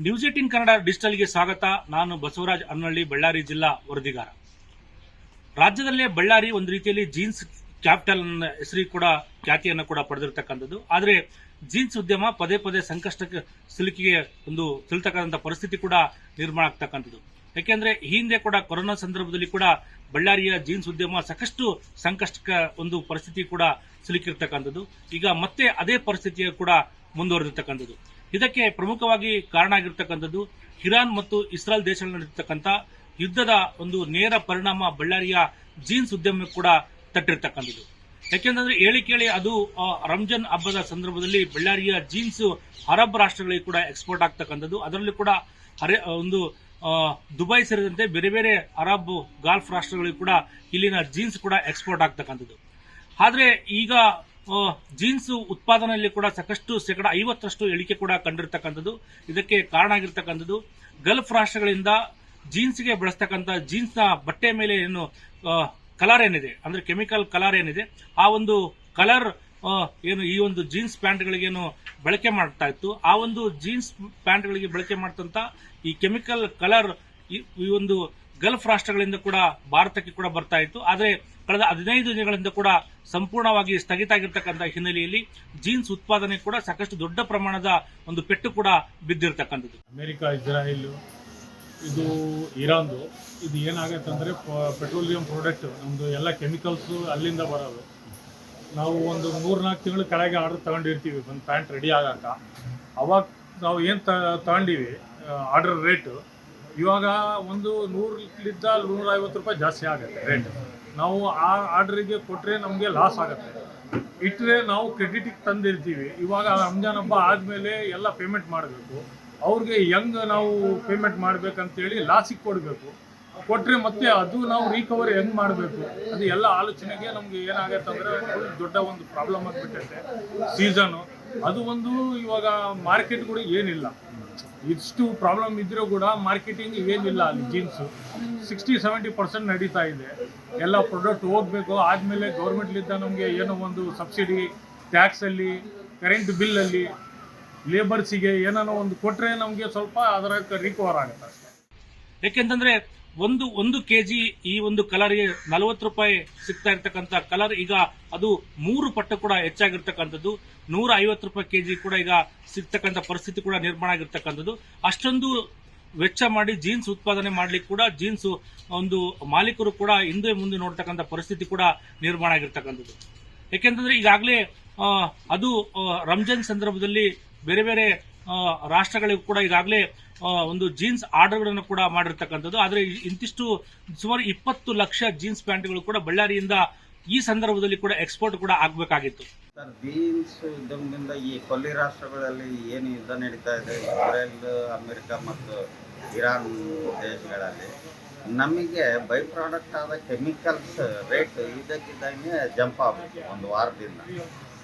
News 18 Kannada ಡಿಜಿಟಲ್ಗೆ ಸ್ವಾಗತ. ನಾನು ಬಸವರಾಜ್ ಅನ್ನಳ್ಳಿ, ಬಳ್ಳಾರಿ ಜಿಲ್ಲಾ ವರದಿಗಾರ. ರಾಜ್ಯದಲ್ಲೇ ಬಳ್ಳಾರಿ ಒಂದು ರೀತಿಯಲ್ಲಿ ಜೀನ್ಸ್ ಕ್ಯಾಪಿಟಲ್ ಹೆಸರು ಕೂಡ ಖ್ಯಾತಿಯನ್ನು ಕೂಡ ಪಡೆದಿರತಕ್ಕಂಥದ್ದು. ಆದರೆ ಜೀನ್ಸ್ ಉದ್ಯಮ ಪದೇ ಪದೇ ಸಂಕಷ್ಟಕ್ಕೆ ಸಿಲುಕಿಗೆ ಒಂದು ಸಿಲುಕತಕ್ಕಂಥ ಪರಿಸ್ಥಿತಿ ಕೂಡ ನಿರ್ಮಾಣ ಆಗ್ತಕ್ಕಂಥದ್ದು. ಯಾಕೆಂದ್ರೆ ಈ ಹಿಂದೆ ಕೂಡ ಕೊರೋನಾ ಸಂದರ್ಭದಲ್ಲಿ ಕೂಡ ಬಳ್ಳಾರಿಯ ಜೀನ್ಸ್ ಉದ್ಯಮ ಸಾಕಷ್ಟು ಸಂಕಷ್ಟಕ್ಕೆ ಒಂದು ಪರಿಸ್ಥಿತಿ ಕೂಡ ಸಿಲುಕಿರ್ತಕ್ಕಂಥದ್ದು. ಈಗ ಮತ್ತೆ ಅದೇ ಪರಿಸ್ಥಿತಿಯ ಕೂಡ ಮುಂದುವರೆದಿರ್ತಕ್ಕಂಥದ್ದು. ಇದಕ್ಕೆ ಪ್ರಮುಖವಾಗಿ ಕಾರಣ ಆಗಿರ್ತಕ್ಕಂಥದ್ದು ಇರಾನ್ ಮತ್ತು ಇಸ್ರೇಲ್ ದೇಶಗಳಲ್ಲಿ ನಡೆದಿರ್ತಕ್ಕಂಥ ಯುದ್ಧದ ಒಂದು ನೇರ ಪರಿಣಾಮ ಬಳ್ಳಾರಿಯ ಜೀನ್ಸ್ ಉದ್ಯಮ ಕೂಡ ತಟ್ಟಿರ್ತಕ್ಕಂಥದ್ದು. ಯಾಕೆಂದ್ರೆ ಹೇಳಿ ಕೇಳಿ ಅದು ರಂಜಾನ್ ಹಬ್ಬದ ಸಂದರ್ಭದಲ್ಲಿ ಬಳ್ಳಾರಿಯ ಜೀನ್ಸ್ ಅರಬ್ ರಾಷ್ಟ್ರಗಳಿಗೆ ಕೂಡ ಎಕ್ಸ್ಪೋರ್ಟ್ ಆಗ್ತಕ್ಕಂಥದ್ದು. ಅದರಲ್ಲಿ ಕೂಡ ಒಂದು ದುಬೈ ಸೇರಿದಂತೆ ಬೇರೆ ಬೇರೆ ಅರಬ್ ಗಾಲ್ಫ್ ರಾಷ್ಟ್ರಗಳಿಗೆ ಕೂಡ ಇಲ್ಲಿನ ಜೀನ್ಸ್ ಕೂಡ ಎಕ್ಸ್ಪೋರ್ಟ್ ಆಗ್ತಕ್ಕಂಥದ್ದು. ಆದ್ರೆ ಈಗ ಜೀನ್ಸ್ ಉತ್ಪಾದನೆಯಲ್ಲಿ ಕೂಡ ಸಾಕಷ್ಟು 50% ಇಳಿಕೆ ಕೂಡ ಕಂಡಿರ್ತಕ್ಕಂಥದ್ದು. ಇದಕ್ಕೆ ಕಾರಣ ಆಗಿರ್ತಕ್ಕಂಥದ್ದು ಗಲ್ಫ್ ರಾಷ್ಟ್ರಗಳಿಂದ ಜೀನ್ಸ್ಗೆ ಬಳಸ್ತಕ್ಕಂಥ ಜೀನ್ಸ್ನ ಬಟ್ಟೆ ಮೇಲೆ ಏನು ಕಲರ್ ಏನಿದೆ, ಅಂದ್ರೆ ಕೆಮಿಕಲ್ ಕಲರ್ ಏನಿದೆ, ಆ ಒಂದು ಕಲರ್ ಏನು ಈ ಒಂದು ಜೀನ್ಸ್ ಪ್ಯಾಂಟ್ಗಳಿಗೇನು ಬಳಕೆ ಮಾಡ್ತಾ ಇತ್ತು, ಆ ಒಂದು ಜೀನ್ಸ್ ಪ್ಯಾಂಟ್ಗಳಿಗೆ ಬಳಕೆ ಮಾಡ್ತಂತ ಈ ಕೆಮಿಕಲ್ ಕಲರ್ ಈ ಒಂದು ಗಲ್ಫ್ ರಾಷ್ಟ್ರಗಳಿಂದ ಕೂಡ ಭಾರತಕ್ಕೆ ಕೂಡ ಬರ್ತಾ ಇತ್ತು. ಆದರೆ ಕಳೆದ 15 ದಿನಗಳಿಂದ ಕೂಡ ಸಂಪೂರ್ಣವಾಗಿ ಸ್ಥಗಿತ ಆಗಿರ್ತಕ್ಕಂಥ ಹಿನ್ನೆಲೆಯಲ್ಲಿ ಜೀನ್ಸ್ ಉತ್ಪಾದನೆ ಕೂಡ ಸಾಕಷ್ಟು ದೊಡ್ಡ ಪ್ರಮಾಣದ ಒಂದು ಪೆಟ್ಟು ಕೂಡ ಬಿದ್ದಿರತಕ್ಕಂಥದ್ದು. ಅಮೆರಿಕ, ಇಸ್ರಾಯೇಲ್, ಇದು ಇರಾನ್ದು ಇದು ಏನಾಗುತ್ತೆ ಅಂದರೆ ಪೆಟ್ರೋಲಿಯಂ ಪ್ರಾಡಕ್ಟ್ ನಮ್ಮದು ಎಲ್ಲ ಕೆಮಿಕಲ್ಸು ಅಲ್ಲಿಂದ ಬರೋದು. ನಾವು ಒಂದು 3-4 ತಿಂಗಳು ಕೆಳಗೆ ಆರ್ಡರ್ ತಗೊಂಡಿರ್ತೀವಿ ಒಂದು ಪ್ಯಾಂಟ್ ರೆಡಿ ಆಗಾಕ. ಅವಾಗ ನಾವು ಏನು ತಗೊಂಡಿವಿ ಆರ್ಡರ್ ರೇಟು ಇವಾಗ ಒಂದು 100ಲಿಂದ 150 ರೂಪಾಯಿ ಜಾಸ್ತಿ ಆಗುತ್ತೆ ರೇಟ್. ನಾವು ಆ ಆರ್ಡ್ರಿಗೆ ಕೊಟ್ಟರೆ ನಮಗೆ ಲಾಸ್ ಆಗುತ್ತೆ. ಇಟ್ಟರೆ ನಾವು ಕ್ರೆಡಿಟಿಗೆ ತಂದಿರ್ತೀವಿ. ಇವಾಗ ರಂಜಾನ್ ಹಬ್ಬ ಆದಮೇಲೆ ಎಲ್ಲ ಪೇಮೆಂಟ್ ಮಾಡಬೇಕು. ಅವ್ರಿಗೆ ಹೆಂಗೆ ನಾವು ಪೇಮೆಂಟ್ ಮಾಡಬೇಕಂತೇಳಿ ಲಾಸಿಗೆ ಕೊಡಬೇಕು. ಕೊಟ್ಟರೆ ಮತ್ತೆ ಅದು ನಾವು ರಿಕವರಿ ಹೆಂಗೆ ಮಾಡಬೇಕು, ಅದು ಎಲ್ಲ ಆಲೋಚನೆಗೆ ನಮಗೆ ಏನಾಗುತ್ತೆ ಅಂದರೆ ದೊಡ್ಡ ಒಂದು ಪ್ರಾಬ್ಲಮ್ ಆಗಿಬಿಟ್ಟೈತೆ. ಸೀಸನು ಅದು ಒಂದು ಇವಾಗ ಮಾರ್ಕೆಟ್ಗಳು ಏನಿಲ್ಲ. ಇಷ್ಟು ಪ್ರಾಬ್ಲಮ್ ಇದ್ರೂ ಕೂಡ ಮಾರ್ಕೆಟಿಂಗ್ ಏನಿಲ್ಲ. ಅಲ್ಲಿ ಜೀನ್ಸು 60-70% ನಡೀತಾ ಇದೆ. ಎಲ್ಲ ಪ್ರಾಡಕ್ಟ್ ಹೋಗಬೇಕು. ಆದಮೇಲೆ ಗೌರ್ಮೆಂಟ್ಲಿಂದ ನಮಗೆ ಏನೋ ಒಂದು ಸಬ್ಸಿಡಿ, ಟ್ಯಾಕ್ಸಲ್ಲಿ, ಕರೆಂಟ್ ಬಿಲ್ಲಲ್ಲಿ, ಲೇಬರ್ಸಿಗೆ ಏನಾನೋ ಒಂದು ಕೊಟ್ಟರೆ ನಮಗೆ ಸ್ವಲ್ಪ ಅದರ ರಿಕವರ್ ಆಗುತ್ತೆ ಅಷ್ಟೇ. ಯಾಕೆಂತಂದ್ರೆ ಒಂದು ಕೆಜಿ ಈ ಒಂದು ಕಲರ್ಗೆ 40 ರೂಪಾಯಿ ಸಿಗ್ತಾ ಇರ್ತಕ್ಕಂಥ ಕಲರ್ ಈಗ ಅದು 3 ಪಟ್ಟು ಕೂಡ ಹೆಚ್ಚಾಗಿರ್ತಕ್ಕಂಥದ್ದು. 150 ರೂಪಾಯಿ ಕೆಜಿ ಕೂಡ ಈಗ ಸಿಗ್ತಕ್ಕಂಥ ಪರಿಸ್ಥಿತಿ ಕೂಡ ನಿರ್ಮಾಣ ಆಗಿರ್ತಕ್ಕಂಥದ್ದು. ಅಷ್ಟೊಂದು ವೆಚ್ಚ ಮಾಡಿ ಜೀನ್ಸ್ ಉತ್ಪಾದನೆ ಮಾಡ್ಲಿಕ್ಕೆ ಕೂಡ ಜೀನ್ಸ್ ಒಂದು ಮಾಲೀಕರು ಕೂಡ ಹಿಂದೆ ಮುಂದೆ ನೋಡ್ತಕ್ಕಂಥ ಪರಿಸ್ಥಿತಿ ಕೂಡ ನಿರ್ಮಾಣ ಆಗಿರ್ತಕ್ಕಂಥದ್ದು. ಯಾಕೆಂತಂದ್ರೆ ಈಗಾಗಲೇ ಅದು ರಂಜಾನ್ ಸಂದರ್ಭದಲ್ಲಿ ಬೇರೆ ಬೇರೆ ರಾಷ್ಟ್ರಗಳಿಗೂ ಕೂಡ ಈಗಾಗಲೇ ಒಂದು ಜೀನ್ಸ್ ಆರ್ಡರ್ಗಳನ್ನು ಕೂಡ ಮಾಡಿರ್ತಕ್ಕಂಥದ್ದು. ಆದರೆ ಇಂತಿಷ್ಟು ಸುಮಾರು 20 ಲಕ್ಷ ಜೀನ್ಸ್ ಪ್ಯಾಂಟ್ಗಳು ಕೂಡ ಬಳ್ಳಾರಿಯಿಂದ ಈ ಸಂದರ್ಭದಲ್ಲಿ ಕೂಡ ಎಕ್ಸ್ಪೋರ್ಟ್ ಕೂಡ ಆಗಬೇಕಾಗಿತ್ತು. ಸರ್, ಜೀನ್ಸ್ ಉದ್ಯಮದಿಂದ ಈ ಕೊಲ್ಲಿ ರಾಷ್ಟ್ರಗಳಲ್ಲಿ ಏನು ಯುದ್ಧ ನಡೀತಾ ಇದೆ, ಇಸ್ರೇಲ್, ಅಮೆರಿಕ ಮತ್ತು ಇರಾನ್ ದೇಶಗಳಲ್ಲಿ ನಮಗೆ ಬೈ ಪ್ರಾಡಕ್ಟ್ ಆದ ಕೆಮಿಕಲ್ಸ್ ರೇಟ್ ಇದಕ್ಕಿದ್ದಂಗೆ ಜಂಪ್ ಆಗಬೇಕು. ಒಂದು ವಾರದಿಂದ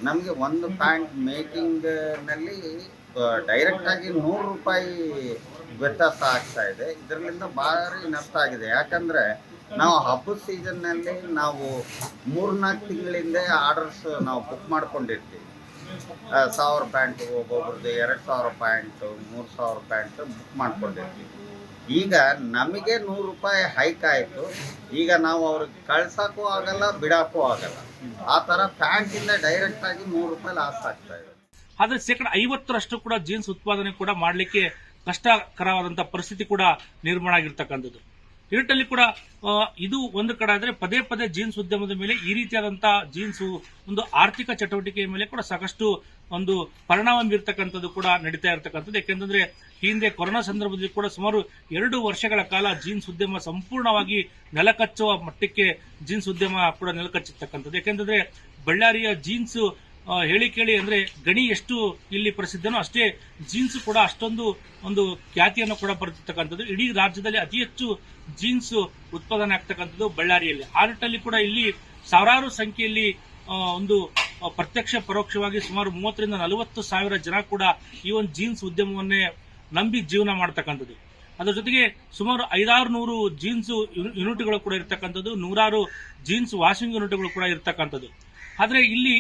ನಮಗೆ ಒಂದು ಪ್ಯಾಂಟ್ ಮೇಕಿಂಗ್ನಲ್ಲಿ ಡೈರೆಕ್ಟಾಗಿ 100 ರೂಪಾಯಿ ವ್ಯತ್ಯಾಸ ಆಗ್ತಾ ಇದೆ. ಇದರಿಂದ ಭಾರಿ ನಷ್ಟ ಆಗಿದೆ. ಯಾಕಂದರೆ ನಾವು ಹಬ್ಬದ ಸೀಸನ್ನಲ್ಲಿ ನಾವು 3-4 ತಿಂಗಳಿಂದ ಆರ್ಡರ್ಸ್ ನಾವು ಬುಕ್ ಮಾಡ್ಕೊಂಡಿರ್ತೀವಿ. 1000 ಪ್ಯಾಂಟು, ಒಬ್ಬೊಬ್ರದ್ದು 2000 ಪ್ಯಾಂಟು, 3000 ಪ್ಯಾಂಟು ಬುಕ್ ಮಾಡ್ಕೊಂಡಿರ್ತೀವಿ. ಈಗ ನಮಗೆ 100 ರೂಪಾಯಿ ಹೈಕ್ ಆಯಿತು. ಈಗ ನಾವು ಅವ್ರಿಗೆ ಕಳ್ಸೋಕ್ಕೂ ಆಗಲ್ಲ, ಬಿಡೋಕ್ಕೂ ಆಗಲ್ಲ. ಆ ಥರ ಪ್ಯಾಂಟಿಂದ ಡೈರೆಕ್ಟಾಗಿ 100 ರೂಪಾಯಿ ಲಾಸ್ ಆಗ್ತಾ ಇದೆ. ಆದರೆ 50% ಕೂಡ ಜೀನ್ಸ್ ಉತ್ಪಾದನೆ ಕೂಡ ಮಾಡಲಿಕ್ಕೆ ಕಷ್ಟಕರವಾದಂತಹ ಪರಿಸ್ಥಿತಿ ಕೂಡ ನಿರ್ಮಾಣ ಆಗಿರ್ತಕ್ಕಂಥದ್ದು. ಇದರಲ್ಲಿ ಕೂಡ ಇದು ಒಂದು ಕಡೆ ಆದರೆ ಪದೇ ಪದೇ ಜೀನ್ಸ್ ಉದ್ಯಮದ ಮೇಲೆ ಈ ರೀತಿಯಾದಂತಹ ಜೀನ್ಸ್ ಒಂದು ಆರ್ಥಿಕ ಚಟುವಟಿಕೆಯ ಮೇಲೆ ಕೂಡ ಸಾಕಷ್ಟು ಒಂದು ಪರಿಣಾಮ ಬೀರ್ತಕ್ಕಂಥದ್ದು ಕೂಡ ನಡೀತಾ ಇರತಕ್ಕಂಥದ್ದು. ಯಾಕೆಂದ್ರೆ ಹಿಂದೆ ಕೊರೋನಾ ಸಂದರ್ಭದಲ್ಲಿ ಕೂಡ ಸುಮಾರು 2 ವರ್ಷಗಳ ಕಾಲ ಜೀನ್ಸ್ ಉದ್ಯಮ ಸಂಪೂರ್ಣವಾಗಿ ನೆಲಕಚ್ಚುವ ಮಟ್ಟಕ್ಕೆ ಜೀನ್ಸ್ ಉದ್ಯಮ ಕೂಡ ನೆಲಕಚ್ಚಿರ್ತಕ್ಕಂಥದ್ದು. ಯಾಕೆಂದ್ರೆ ಬಳ್ಳಾರಿಯ ಜೀನ್ಸ್ ಹೇಳಿ ಕೇಳಿ ಅಂದ್ರೆ ಗಣಿ ಎಷ್ಟು ಇಲ್ಲಿ ಪ್ರಸಿದ್ಧನೋ ಅಷ್ಟೇ ಜೀನ್ಸ್ ಕೂಡ ಅಷ್ಟೊಂದು ಒಂದು ಖ್ಯಾತಿಯನ್ನು ಕೂಡ ಪಡೆದಿರ್ತಕ್ಕಂಥದ್ದು. ಇಡೀ ರಾಜ್ಯದಲ್ಲಿ ಅತಿ ಹೆಚ್ಚು ಜೀನ್ಸ್ ಉತ್ಪಾದನೆ ಆಗ್ತಕ್ಕಂಥದ್ದು ಬಳ್ಳಾರಿಯಲ್ಲಿ. ಆ ನಿಟ್ಟಲ್ಲಿ ಕೂಡ ಇಲ್ಲಿ ಸಾವಿರಾರು ಸಂಖ್ಯೆಯಲ್ಲಿ ಒಂದು ಪ್ರತ್ಯಕ್ಷ ಪರೋಕ್ಷವಾಗಿ ಸುಮಾರು 30-40 ಸಾವಿರ ಜನ ಕೂಡ ಈ ಒಂದು ಜೀನ್ಸ್ ಉದ್ಯಮವನ್ನೇ ನಂಬಿ ಜೀವನ ಮಾಡ್ತಕ್ಕಂಥದ್ದು. ಅದರ ಜೊತೆಗೆ ಸುಮಾರು 500-600 ಜೀನ್ಸ್ ಯೂನಿಟ್ಗಳು ಕೂಡ ಇರ್ತಕ್ಕಂಥದ್ದು, 100 ಜೀನ್ಸ್ ವಾಷಿಂಗ್ ಯೂನಿಟ್ಗಳು ಕೂಡ ಇರ್ತಕ್ಕಂಥದ್ದು. ಆದರೆ ಇಲ್ಲಿ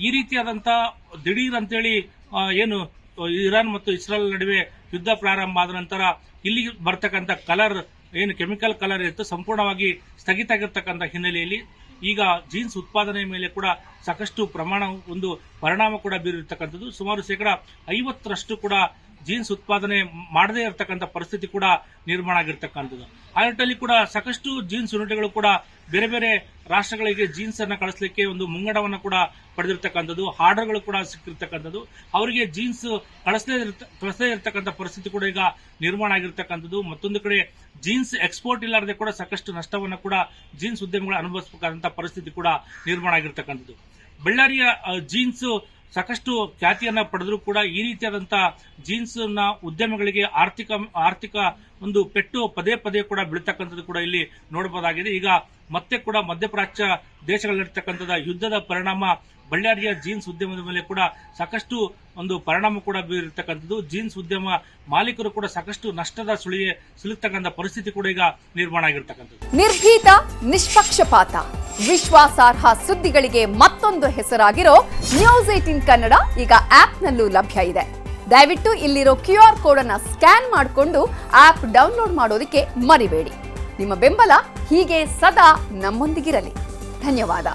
ಈ ರೀತಿಯಾದಂತಹ ದಿಢೀರ್ ಅಂತೇಳಿ ಏನು ಇರಾನ್ ಮತ್ತು ಇಸ್ರೇಲ್ ನಡುವೆ ಯುದ್ಧ ಪ್ರಾರಂಭ ಆದ ನಂತರ ಇಲ್ಲಿ ಬರ್ತಕ್ಕಂಥ ಕಲರ್ ಏನು ಕೆಮಿಕಲ್ ಕಲರ್ ಇತ್ತು ಸಂಪೂರ್ಣವಾಗಿ ಸ್ಥಗಿತ ಆಗಿರ್ತಕ್ಕಂಥ ಹಿನ್ನೆಲೆಯಲ್ಲಿ ಈಗ ಜೀನ್ಸ್ ಉತ್ಪಾದನೆ ಮೇಲೆ ಕೂಡ ಸಾಕಷ್ಟು ಒಂದು ಪರಿಣಾಮ ಕೂಡ ಬೀರಿರ್ತಕ್ಕಂಥದ್ದು. ಸುಮಾರು 50% ಕೂಡ ಜೀನ್ಸ್ ಉತ್ಪಾದನೆ ಮಾಡದೇ ಇರತಕ್ಕಂಥ ಪರಿಸ್ಥಿತಿ ಕೂಡ ನಿರ್ಮಾಣ ಆಗಿರ್ತಕ್ಕಂಥದ್ದು. ಆ ನಿಟ್ಟಿನಲ್ಲಿ ಕೂಡ ಸಾಕಷ್ಟು ಜೀನ್ಸ್ ಯೂನಿಟ್ಗಳು ಕೂಡ ಬೇರೆ ಬೇರೆ ರಾಷ್ಟ್ರಗಳಿಗೆ ಜೀನ್ಸ್ ಅನ್ನ ಕಳಿಸಲಿಕ್ಕೆ ಒಂದು ಮುಂಗಡವನ್ನು ಕೂಡ ಪಡೆದಿರ್ತಕ್ಕಂಥದ್ದು, ಆರ್ಡರ್ಗಳು ಕೂಡ ಸಿಕ್ಕಿರ್ತಕ್ಕಂಥದ್ದು. ಅವರಿಗೆ ಜೀನ್ಸ್ ಕಳಿಸದೇ ಇರತಕ್ಕಂಥ ಪರಿಸ್ಥಿತಿ ಕೂಡ ಈಗ ನಿರ್ಮಾಣ ಆಗಿರ್ತಕ್ಕಂಥದ್ದು. ಮತ್ತೊಂದು ಕಡೆ ಜೀನ್ಸ್ ಎಕ್ಸ್ಪೋರ್ಟ್ ಇಲ್ಲದೆ ಕೂಡ ಸಾಕಷ್ಟು ನಷ್ಟವನ್ನು ಕೂಡ ಜೀನ್ಸ್ ಉದ್ಯಮಗಳು ಅನುಭವಿಸಬೇಕಾದಂತಹ ಪರಿಸ್ಥಿತಿ ಕೂಡ ನಿರ್ಮಾಣ ಆಗಿರ್ತಕ್ಕಂಥದ್ದು. ಬಳ್ಳಾರಿಯ ಜೀನ್ಸ್ ಸಾಕಷ್ಟು ಖ್ಯಾತಿಯನ್ನ ಪಡೆದರೂ ಕೂಡ ಈ ರೀತಿಯಾದಂತಹ ಜೀನ್ಸ್ ನ ಉದ್ಯಮಗಳಿಗೆ ಆರ್ಥಿಕ ಒಂದು ಪೆಟ್ಟು ಪದೇ ಪದೇ ಕೂಡ ಬೀಳ್ತಕ್ಕಂಥದ್ದು ಕೂಡ ಇಲ್ಲಿ ನೋಡಬಹುದಾಗಿದೆ. ಈಗ ಮತ್ತೆ ಕೂಡ ಮಧ್ಯಪ್ರಾಚ್ಯ ದೇಶಗಳಲ್ಲಿರ್ತಕ್ಕಂಥದ ಯುದ್ಧದ ಪರಿಣಾಮ ಬಳ್ಳಾರಿಯ ಜೀನ್ಸ್ ಉದ್ಯಮದ ಮೇಲೆ ಕೂಡ ಸಾಕಷ್ಟು ಒಂದು ಪರಿಣಾಮ ಕೂಡ ಬೀರಿರ್ತಕ್ಕಂಥದ್ದು. ಜೀನ್ಸ್ ಉದ್ಯಮ ಮಾಲೀಕರು ಕೂಡ ಸಾಕಷ್ಟು ನಷ್ಟದ ಸುಳಿಗೆ ಸಿಲುಕ್ತಕ್ಕಂಥ ಪರಿಸ್ಥಿತಿ ಕೂಡ ಈಗ ನಿರ್ಮಾಣ ಆಗಿರ್ತಕ್ಕಂಥದ್ದು. ನಿರ್ಭೀತ, ನಿಷ್ಪಕ್ಷಪಾತ, ವಿಶ್ವಾಸಾರ್ಹ ಸುದ್ದಿಗಳಿಗೆ ಮತ್ತೊಂದು ಹೆಸರಾಗಿರೋ ನ್ಯೂಸ್ 18 ಕನ್ನಡ ಈಗ ಆಪ್ನಲ್ಲೂ ಲಭ್ಯ ಇದೆ. ದಯವಿಟ್ಟು ಇಲ್ಲಿರೋ QR ಕೋಡ್ ಅನ್ನ ಸ್ಕ್ಯಾನ್ ಮಾಡಿಕೊಂಡು ಆಪ್ ಡೌನ್ಲೋಡ್ ಮಾಡೋದಕ್ಕೆ ಮರಿಬೇಡಿ. ನಿಮ್ಮ ಬೆಂಬಲ ಹೀಗೆ ಸದಾ ನಮ್ಮೊಂದಿಗಿರಲಿ. ಧನ್ಯವಾದ.